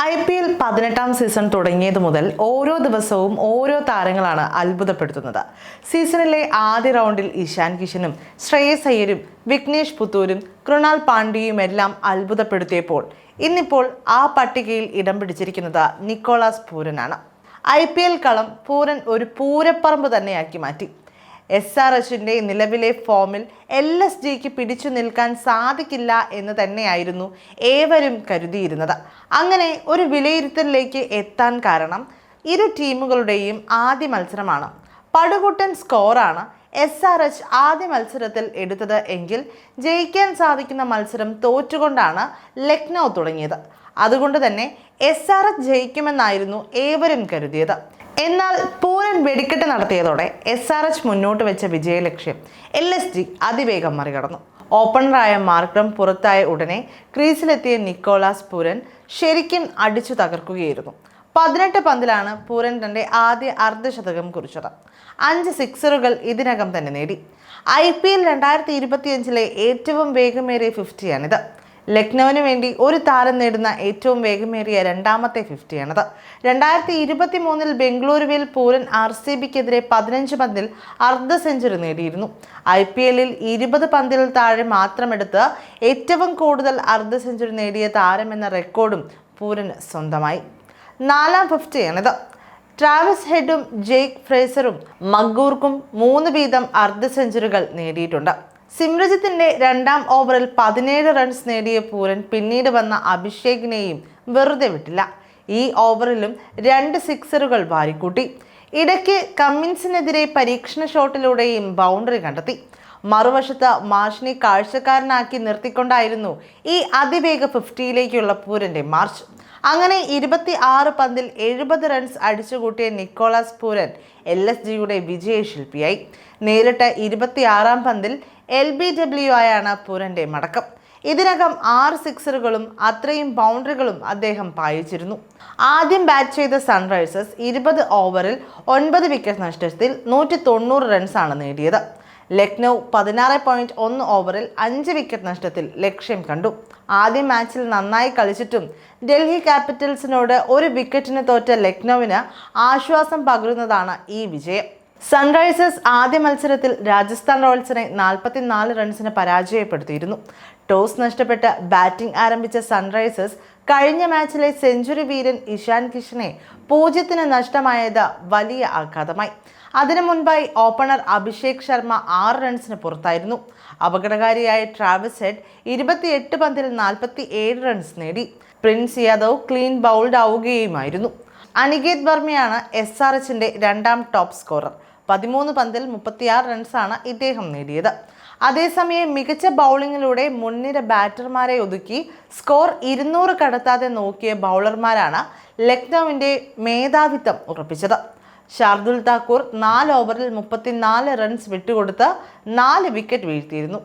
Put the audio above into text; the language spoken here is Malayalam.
IPL 18ാം സീസൺ തുടങ്ങിയത് മുതൽ ഓരോ ദിവസവും ഓരോ താരങ്ങളാണ് അത്ഭുതപ്പെടുത്തുന്നത്. സീസണിലെ ആദ്യ റൗണ്ടിൽ ഇഷാൻ കിഷനും ശ്രേയസ് അയ്യരും വിഘ്നേഷ് പുത്തൂരും കൃണാൽ പാണ്ഡ്യയുമെല്ലാം അത്ഭുതപ്പെടുത്തിയപ്പോൾ ഇന്നിപ്പോൾ ആ പട്ടികയിൽ ഇടം പിടിച്ചിരിക്കുന്നത് നിക്കോളാസ് പൂരനാണ്. IPL കളം പൂരൻ ഒരു പൂരപ്പറമ്പ് തന്നെയാക്കി മാറ്റി. SRHന്റെ നിലവിലെ ഫോമിൽ LSGക്ക് പിടിച്ചു നിൽക്കാൻ സാധിക്കില്ല എന്ന് തന്നെയായിരുന്നു ഏവരും കരുതിയിരുന്നത്. അങ്ങനെ ഒരു വിലയിരുത്തലിലേക്ക് എത്താൻ കാരണം ഇരു ടീമുകളുടെയും ആദ്യ മത്സരമാണ്. പടുകൂട്ടൻ സ്കോറാണ് SRH ആദ്യ മത്സരത്തിൽ എടുത്തത് എങ്കിൽ ജയിക്കാൻ സാധിക്കുന്ന മത്സരം തോറ്റുകൊണ്ടാണ് ലക്നൗ തുടങ്ങിയത്. അതുകൊണ്ട് തന്നെ SRH ജയിക്കുമെന്നായിരുന്നു ഏവരും കരുതിയത്. എന്നാൽ പൂരൻ വെടിക്കെട്ട് നടത്തിയതോടെ SRH മുന്നോട്ട് വെച്ച വിജയലക്ഷ്യം LSG അതിവേഗം മറികടന്നു. ഓപ്പണറായ മാർക്രം പുറത്തായ ഉടനെ ക്രീസിലെത്തിയ നിക്കോളാസ് പൂരൻ ശരിക്കും അടിച്ചു തകർക്കുകയായിരുന്നു. 18 പന്തിലാണ് പൂരൻ തന്റെ ആദ്യ അർദ്ധശതകം കുറിച്ചത്. 5 സിക്സറുകൾ ഇതിനകം തന്നെ നേടി. IPL 2025 ഏറ്റവും വേഗമേറിയ 50ആണിത്. ലക്നൌവിന് വേണ്ടി ഒരു താരം നേടുന്ന ഏറ്റവും വേഗമേറിയ രണ്ടാമത്തെ 50ആണിത്. 2023 ബംഗളൂരുവിൽ പൂരൻ RCBക്കെതിരെ 15 പന്തിൽ അർദ്ധ സെഞ്ചുറി നേടിയിരുന്നു. IPLൽ 20 പന്തിൽ താഴെ മാത്രമെടുത്ത് ഏറ്റവും കൂടുതൽ അർദ്ധ സെഞ്ചുറി നേടിയ താരമെന്ന റെക്കോർഡും പൂരന് സ്വന്തമായി. 4ാം 50ആണിത്. ട്രാവിസ് ഹെഡും ജെയ്ക്ക് ഫ്രേസറും മഗ്ഗൂർക്കും 3 വീതം അർദ്ധ സെഞ്ചുറികൾ നേടിയിട്ടുണ്ട്. സിമ്രജിത്തിന്റെ 2ാം ഓവറിൽ 17 റൺസ് നേടിയ പൂരൻ പിന്നീട് വന്ന അഭിഷേകിനെയും വെറുതെ വിട്ടില്ല. ഈ ഓവറിലും 2 സിക്സറുകൾ വാരിക്കൂട്ടി. ഇടയ്ക്ക് കമ്മിൻസിനെതിരെ പരീക്ഷണ ഷോട്ടിലൂടെയും ബൗണ്ടറി കണ്ടെത്തി. മറുവശത്ത് മാർഷിനെ കാഴ്ചക്കാരനാക്കി നിർത്തിക്കൊണ്ടായിരുന്നു ഈ അതിവേഗ 50യിലേക്കുള്ള പൂരന്റെ മാർച്ച്. അങ്ങനെ 26 പന്തിൽ 70 റൺസ് അടിച്ചുകൂട്ടിയ നിക്കോളാസ് പൂരൻ LSGയുടെ വിജയശില്പിയായി. നേരിട്ട് 26ാം പന്തിൽ LBW ആയാണ് പൂരന്റെ മടക്കം. ഇതിനകം 6 സിക്സറുകളും അത്രയും ബൗണ്ടറികളും അദ്ദേഹം പായിച്ചിരുന്നു. ആദ്യം ബാറ്റ് ചെയ്ത സൺറൈസേഴ്സ് 20 ഓവറിൽ 9 വിക്കറ്റ് നഷ്ടത്തിൽ 190 റൺസാണ് നേടിയത്. ലക്നൗ 16.1 ഓവറിൽ 5 വിക്കറ്റ് നഷ്ടത്തിൽ ലക്ഷ്യം കണ്ടു. ആദ്യ മാച്ചിൽ നന്നായി കളിച്ചിട്ടും ഡൽഹി ക്യാപിറ്റൽസിനോട് 1 വിക്കറ്റിന് തോറ്റ ലക്നൌവിന് ആശ്വാസം പകരുന്നതാണ് ഈ വിജയം. സൺറൈസേഴ്സ് ആദ്യ മത്സരത്തിൽ രാജസ്ഥാൻ റോയൽസിനെ 44 റൺസിന് പരാജയപ്പെടുത്തിയിരുന്നു. ടോസ് നഷ്ടപ്പെട്ട് ബാറ്റിംഗ് ആരംഭിച്ച സൺറൈസേഴ്സ് കഴിഞ്ഞ മാച്ചിലെ സെഞ്ചുറി വീരൻ ഇഷാൻ കിഷനെ 0-ന് നഷ്ടമായത് വലിയ ആഘാതമായി. അതിനു മുൻപായി ഓപ്പണർ അഭിഷേക് ശർമ്മ 6 റൺസിന് പുറത്തായിരുന്നു. അപകടകാരിയായ ട്രാവിസ് ഹെഡ് 28 പന്തിൽ 47 റൺസ് നേടി. പ്രിൻസ് യാദവ് ക്ലീൻ ബൗൾഡ് ആവുകയുമായിരുന്നു. അനികേത് വർമ്മയാണ് SRHന്റെ 2ാം ടോപ്പ് സ്കോറർ. 13 പന്തിൽ 36 റൺസാണ് ഇദ്ദേഹം നേടിയത്. അതേസമയം മികച്ച ബൗളിങ്ങിലൂടെ മുൻനിര ബാറ്റർമാരെ ഒതുക്കി സ്കോർ 200 കടത്താതെ നോക്കിയ ബൗളർമാരാണ് ലക്നൌവിന്റെ മേധാവിത്വം ഉറപ്പിച്ചത്. ഷാർദുൽ താക്കൂർ 4 ഓവറിൽ 34 റൺസ് വിട്ടുകൊടുത്ത് 4 വിക്കറ്റ് വീഴ്ത്തിയിരുന്നു.